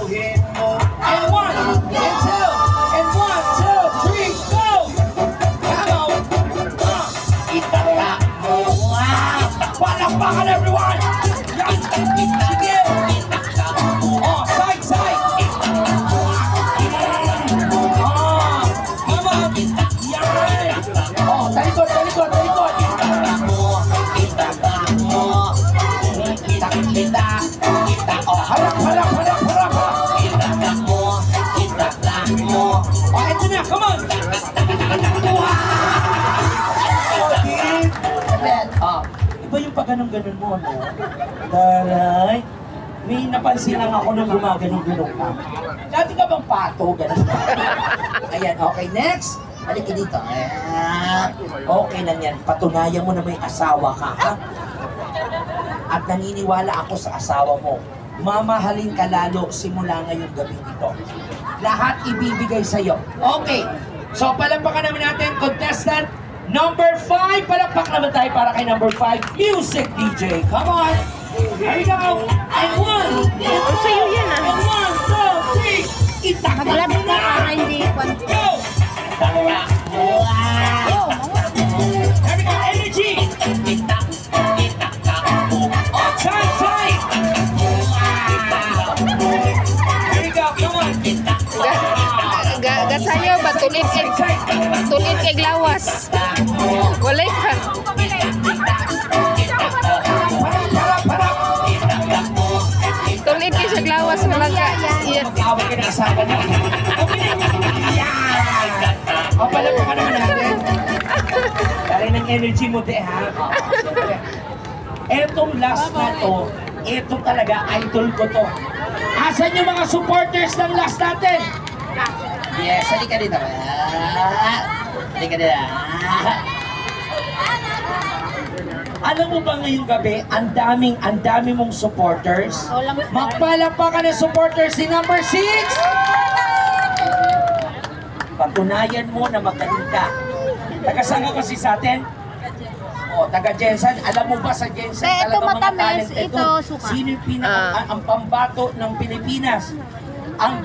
Sabihin mo. And 1, and 2, and 1, 2, 3, go! Come on! Itaka mo! Wow! Palakpakan everyone! Sige! Oh, side, side! Oh, come on! Yan! Oh, talikod, talikod, talikod! Itaka mo! Itaka mo! Kita! Oh, harap, harap, harap, harap! Itaka mo! Itaka mo! Oh, ito na, come on! Wow! Oh, iba yung pagganong-ganon mo, no? Taray! May napansin lang ako nung gumaganong-ganon ka. Dati ka bang pato, ganon? Ayan, okay, next! Halika dito. Okay lang yan. Patunayan mo na may asawa ka, ha? At naniniwala ako sa asawa mo. Mamahalin ka lalo simula ngayong gabi ito. Lahat ibibigay sa'yo. Okay. So, palampakan naman natin, contestant number 5. Palakpak naman tayo para kay number 5, Music DJ. Come on. Here we go. And 1, and 2, and 1, 2, 3. Itak na na. Go. Wow. Here we go. Energy. Oh, time, time. Here we go. Come on. Gasayo ba tulit kay glawas. Walay ka. Tulit kay sa glawas wala ka. Mag-awag ka na asawa niya. O, palapakan naman natin. Dari ng energy mo, de, ha? Etong last na to, eto talaga, idol ko to. Asan yung mga supporters ng last natin? Yes, halika dito. Halika dito. Alam mo ba ngayong gabi, ang dami mong supporters? Magpalakpakan ng supporters si number 6! Patunayan mo na magaling ka. Taga-saan ka kasi sa atin? O, taga-Jensen. Alam mo ba sa Jensen talaga mga talent ito? Sino yung ang pambato ng Pilipinas? Ang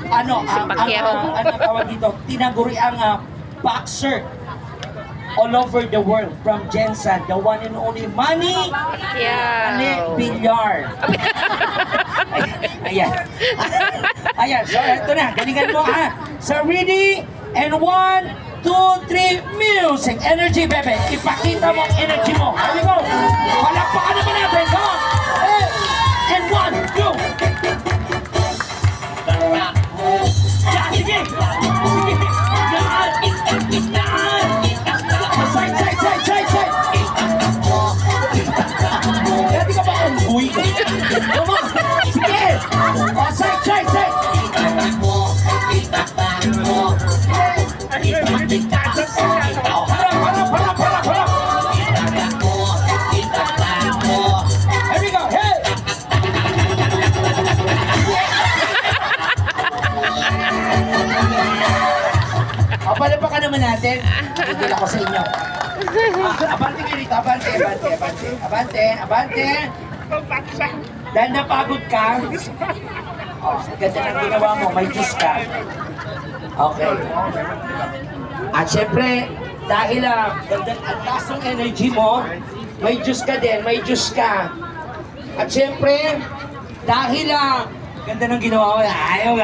tawag dito, tinaguri ang boxer all over the world from Jensen, the one and only Manny Villar. Ayan. Ayan, so ito na, galingan mo ha. So ready? And 1, 2, 3, music! Energy, bebe! Ipakita mo ang energy mo. Here we go! Palakpakan naman natin! Come on! And 1, go! Yeah, sige! Sige! Yan! Side, side, side, side, side! Dati ka ba ang buhay ka? Come on! Sige! Oh, side, side, side! Here we go! Hey! Palapakan naman natin. Hindi ako sa inyo. Abante kayo dito. Abante, abante, abante. Abante, abante. Dahil napagod ka. Oh, ganda ng ginawa mo. May juice ka. Okay. At syempre, dahil ang taas ng energy mo, may juice ka din. May juice ka. At syempre, dahil ganda ng ginawa mo. Ayaw,